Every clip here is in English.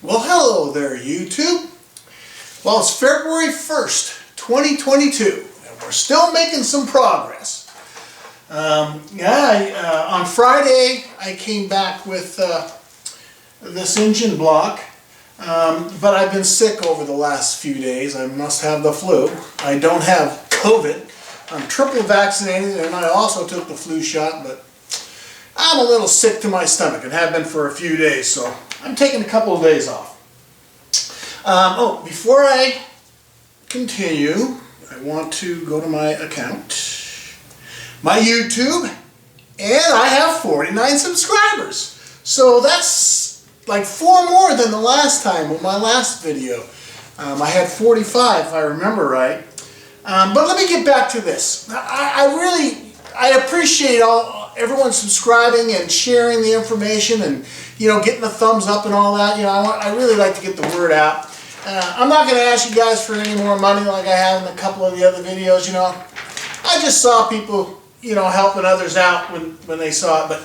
Well, hello there, YouTube. Well, it's February 1st, 2022, and we're still making some progress. On Friday, I came back with this engine block, but I've been sick over the last few days. I must have the flu. I don't have COVID. I'm triple vaccinated, and I also took the flu shot, but I'm a little sick to my stomach and have been for a few days, so I'm taking a couple of days off. Before I continue, I want to go to my account, my YouTube, and I have 49 subscribers. So that's like 4 more than the last time with my last video. I had 45 if I remember right. But let me get back to this. I appreciate everyone subscribing and sharing the information and, you know, getting the thumbs up and all that. You know, I really like to get the word out. I'm not going to ask you guys for any more money like I have in a couple of the other videos, you know. I just saw people, you know, helping others out when they saw it. But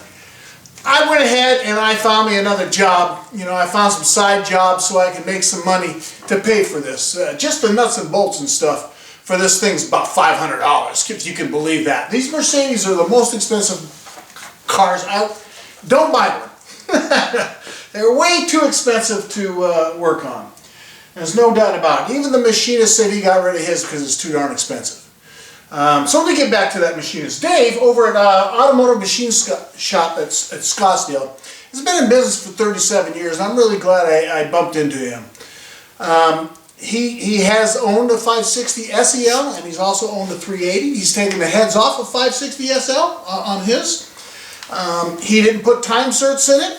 I went ahead and I found me another job. You know, I found some side jobs so I could make some money to pay for this. Just the nuts and bolts and stuff for this thing's about $500, if you can believe that. These Mercedes are the most expensive cars out. Don't buy one. They're way too expensive to work on. There's no doubt about it. Even the machinist said he got rid of his because it's too darn expensive. So let me get back to that machinist. Dave, over at Automotive Machine Shop at Scottsdale, has been in business for 37 years, and I'm really glad I bumped into him. He has owned a 560 SEL, and he's also owned a 380. He's taken the heads off of 560 SL on his. He didn't put time certs in it.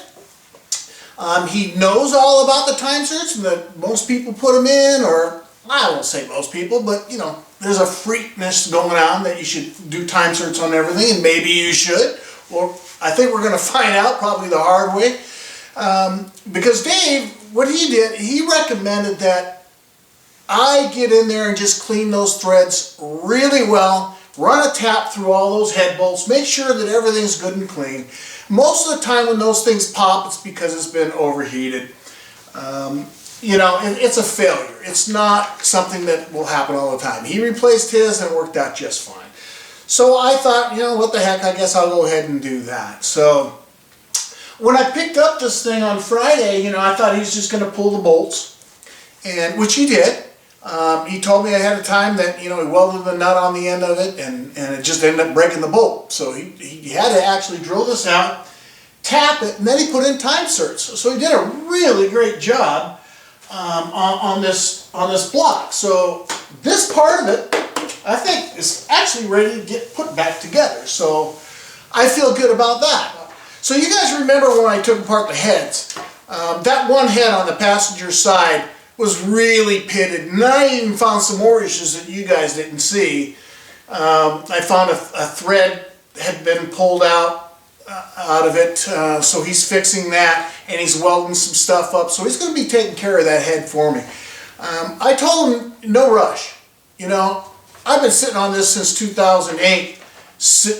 He knows all about the time certs, and that most people put them in, or I won't say most people, but you know, there's a freakness going on that you should do time certs on everything, and maybe you should. Or I think we're going to find out probably the hard way. Because Dave, what he did, he recommended that I get in there and just clean those threads really well, run a tap through all those head bolts, make sure that everything's good and clean. Most of the time when those things pop, it's because it's been overheated. You know, it's a failure. It's not something that will happen all the time. He replaced his and it worked out just fine. So I thought, you know, what the heck, I guess I'll go ahead and do that. So when I picked up this thing on Friday, you know, I thought he was just going to pull the bolts, and which he did. He told me ahead of time that, you know, he welded the nut on the end of it, and it just ended up breaking the bolt. So he had to actually drill this out, tap it, and then he put in time certs. So he did a really great job on this block. So this part of it, I think, is actually ready to get put back together. So I feel good about that. So you guys remember when I took apart the heads, that one head on the passenger side was really pitted, and I even found some more issues that you guys didn't see. I found a thread had been pulled out of it, so he's fixing that, and he's welding some stuff up, so he's going to be taking care of that head for me. I told him, no rush. You know, I've been sitting on this since 2008,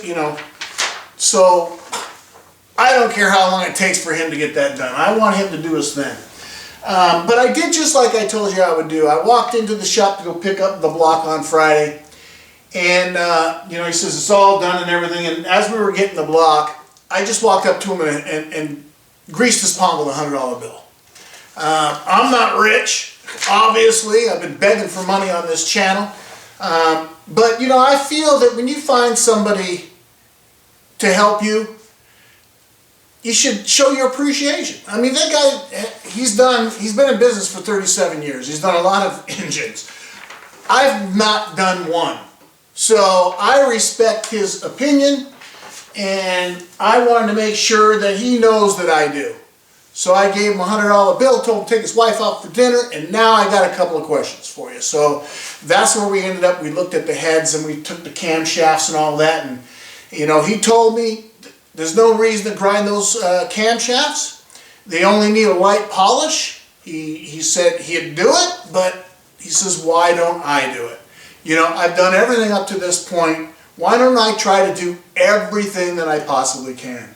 you know, so I don't care how long it takes for him to get that done. I want him to do his thing. But I did just like I told you I would do. I walked into the shop to go pick up the block on Friday, and you know, he says it's all done and everything, and as we were getting the block, I just walked up to him and greased his palm with a $100 bill. I'm not rich, obviously. I've been begging for money on this channel, but you know, I feel that when you find somebody to help you, you should show your appreciation. I mean, that guy, he's been in business for 37 years. He's done a lot of engines. I've not done one. So I respect his opinion, and I wanted to make sure that he knows that I do. So I gave him a $100 bill, told him to take his wife out for dinner, and now I got a couple of questions for you. So that's where we ended up. We looked at the heads, and we took the camshafts and all that, and you know, he told me there's no reason to grind those camshafts. They only need a light polish. He said he'd do it, but he says, why don't I do it? You know, I've done everything up to this point. Why don't I try to do everything that I possibly can?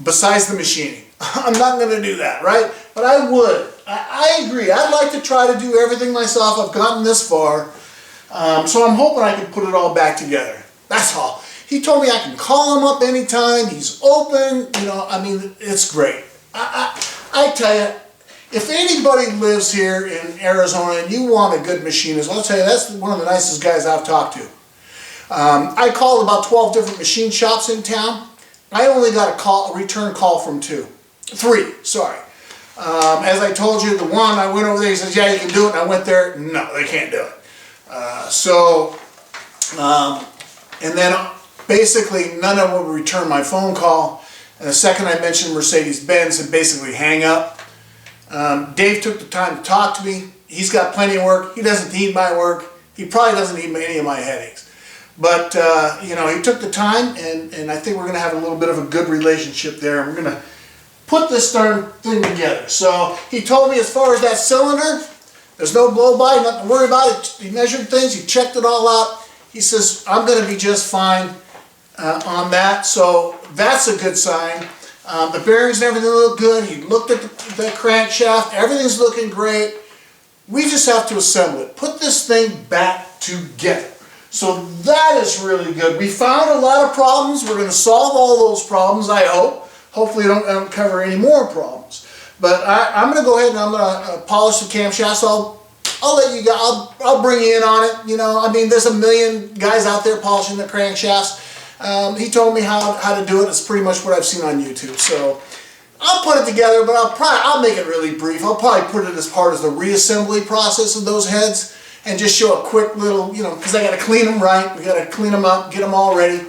Besides the machining. I'm not going to do that, right? But I would. I agree. I'd like to try to do everything myself. I've gotten this far. So I'm hoping I can put it all back together. That's all. He told me I can call him up anytime. He's open. You know, I mean, it's great. I tell you, if anybody lives here in Arizona and you want a good machinist, I'll tell you, that's one of the nicest guys I've talked to. I called about 12 different machine shops in town. I only got a return call from three, sorry. As I told you, the one, I went over there, he says, yeah, you can do it, and I went there, no, they can't do it. And then basically none of them would return my phone call, and the second I mentioned Mercedes-Benz, it basically hang up. Dave took the time to talk to me. He's got plenty of work. He doesn't need my work. He probably doesn't need any of my headaches. But, you know, he took the time, and I think we're going to have a little bit of a good relationship there. We're going to put this darn thing together. So he told me as far as that cylinder, there's no blow-by, nothing to worry about it. He measured things, he checked it all out. He says, I'm going to be just fine on that. So that's a good sign. The bearings and everything look good. He looked at the crankshaft. Everything's looking great. We just have to assemble it. Put this thing back together. So that is really good. We found a lot of problems. We're going to solve all those problems, I hope. Hopefully I don't cover any more problems. But I'm going to go ahead and I'm going to polish the camshaft. So I'll let you guys, I'll bring you in on it. You know, I mean, there's a million guys out there polishing the crankshafts. He told me how to do it. It's pretty much what I've seen on YouTube. So I'll put it together, but I'll make it really brief. I'll probably put it as part of the reassembly process of those heads and just show a quick little, you know, because I got to clean them right. We got to clean them up, get them all ready.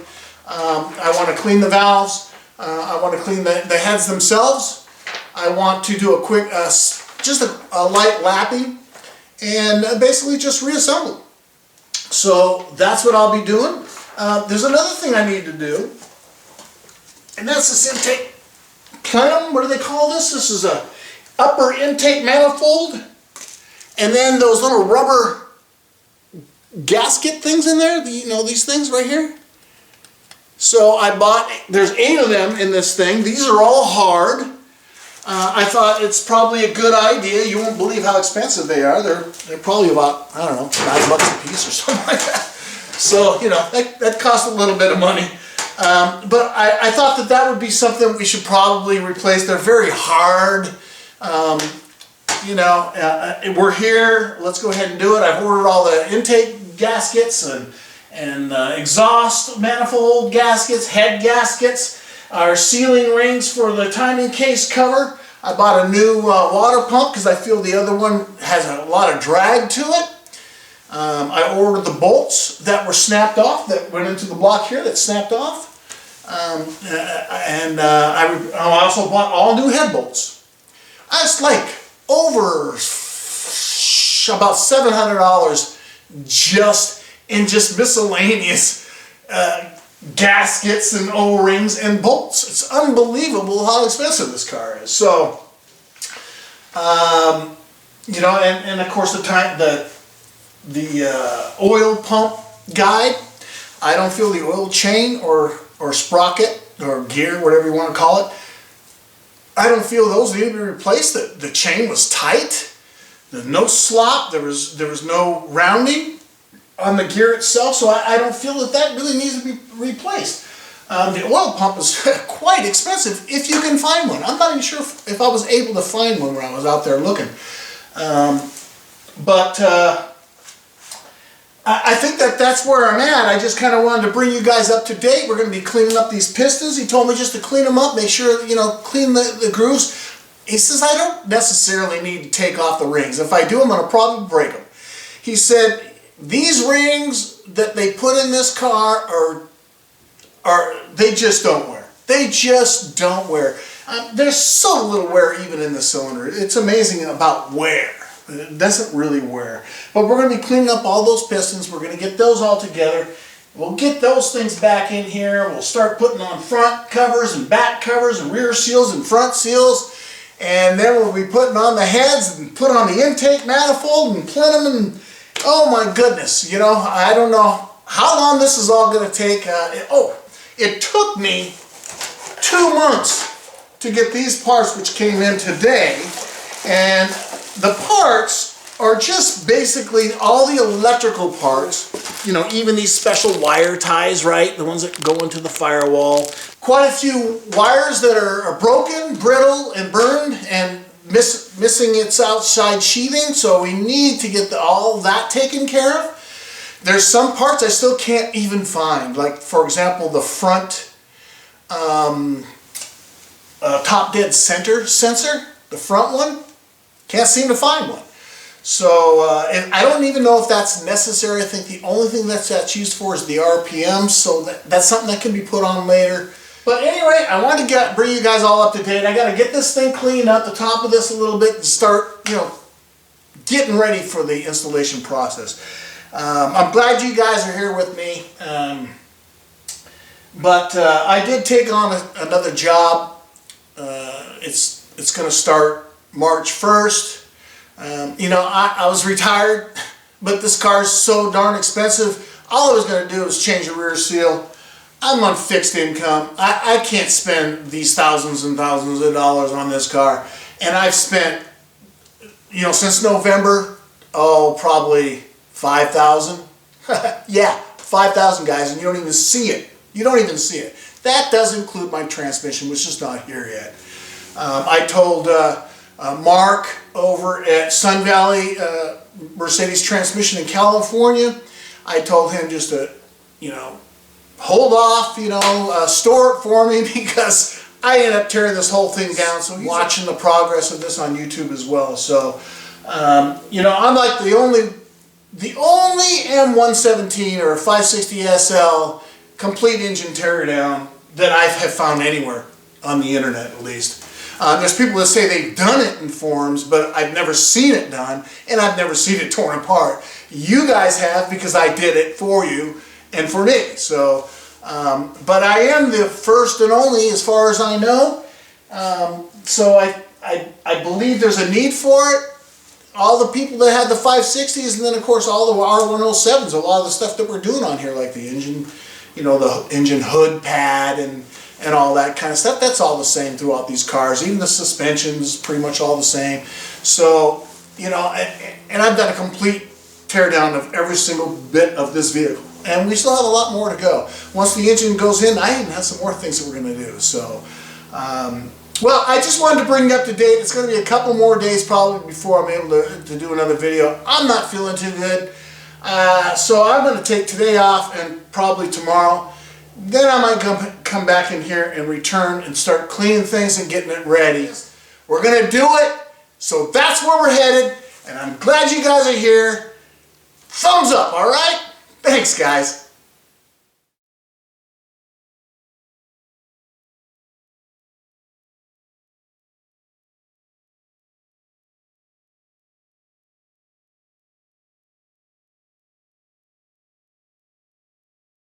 I want to clean the valves. I want to clean the heads themselves. I want to do a quick, just a light lapping and basically just reassemble. So that's what I'll be doing. There's another thing I need to do, and that's this intake plenum. What do they call this? This is a upper intake manifold, and then those little rubber gasket things in there. You know, these things right here. So I bought, there's 8 of them in this thing. These are all hard. I thought it's probably a good idea. You won't believe how expensive they are. They're probably about, I don't know, $9 a piece or something like that. So, you know, that costs a little bit of money. But I thought that would be something we should probably replace. They're very hard. You know, we're here. Let's go ahead and do it. I've ordered all the intake gaskets and exhaust manifold gaskets, head gaskets, our sealing rings for the timing case cover. I bought a new water pump because I feel the other one has a lot of drag to it. I ordered the bolts that were snapped off, that went into the block here, that snapped off. I also bought all new head bolts. That's like over about $700 just in miscellaneous gaskets and O-rings and bolts. It's unbelievable how expensive this car is. So, you know, and of course the oil pump guide, I don't feel the oil chain or sprocket or gear, whatever you want to call it, I don't feel those need to be replaced. The chain was tight. There's no slop. There was no rounding on the gear itself, so I don't feel that really needs to be replaced. The oil pump is quite expensive if you can find one. I'm not even sure if I was able to find one when I was out there looking. I think that's where I'm at. I just kind of wanted to bring you guys up to date. We're going to be cleaning up these pistons. He told me just to clean them up, make sure, you know, clean the grooves. He says I don't necessarily need to take off the rings. If I do, I'm going to probably break them. He said these rings that they put in this car they just don't wear. They just don't wear. There's so little wear even in the cylinder. It's amazing about wear. It doesn't really wear. But we're going to be cleaning up all those pistons. We're going to get those all together. We'll get those things back in here. We'll start putting on front covers and back covers and rear seals and front seals. And then we'll be putting on the heads and put on the intake manifold and plenum and oh my goodness. You know, I don't know how long this is all going to take. It took me 2 months to get these parts which came in today. And the parts are just basically all the electrical parts, you know, even these special wire ties, right? The ones that go into the firewall. Quite a few wires that are broken, brittle, and burned, and missing its outside sheathing, so we need to get all that taken care of. There's some parts I still can't even find, like for example the front top dead center sensor, the front one, can't seem to find one. So and I don't even know if that's necessary. I think the only thing that's used for is the RPM, so that's something that can be put on later. But anyway, I wanted to bring you guys all up to date. I got to get this thing cleaned up, the top of this a little bit, and start, you know, getting ready for the installation process. I'm glad you guys are here with me, but I did take on another job. It's going to start March 1st. You know, I was retired, but this car's so darn expensive. All I was going to do was change the rear seal. I'm on fixed income. I can't spend these thousands and thousands of dollars on this car. And I've spent, you know, since November, oh, probably $5,000. Yeah, $5,000, guys, and you don't even see it. You don't even see it. That does include my transmission, which is not here yet. I told Mark over at Sun Valley Mercedes Transmission in California, I told him just to, you know, hold off, you know, store it for me, because I ended up tearing this whole thing down. So he's watching the progress of this on YouTube as well. So, you know, I'm like the only M117 or 560 SL complete engine teardown that I have found anywhere on the internet, at least. There's people that say they've done it in forums, but I've never seen it done, and I've never seen it torn apart. You guys have, because I did it for you and for me. So, but I am the first and only, as far as I know. So I believe there's a need for it. All the people that had the 560s, and then of course all the R107s, a lot of the stuff that we're doing on here, like the engine, you know, the engine hood pad and all that kind of stuff, that's all the same throughout these cars. Even the suspension's pretty much all the same. So, you know, and I've done a complete teardown of every single bit of this vehicle. And we still have a lot more to go. Once the engine goes in, I even have some more things that we're going to do. So, well, I just wanted to bring you up to date. It's going to be a couple more days probably before I'm able to do another video. I'm not feeling too good. So I'm going to take today off and probably tomorrow. Then I might come back in here and return and start cleaning things and getting it ready. We're going to do it. So that's where we're headed. And I'm glad you guys are here. Thumbs up, all right? Thanks, guys.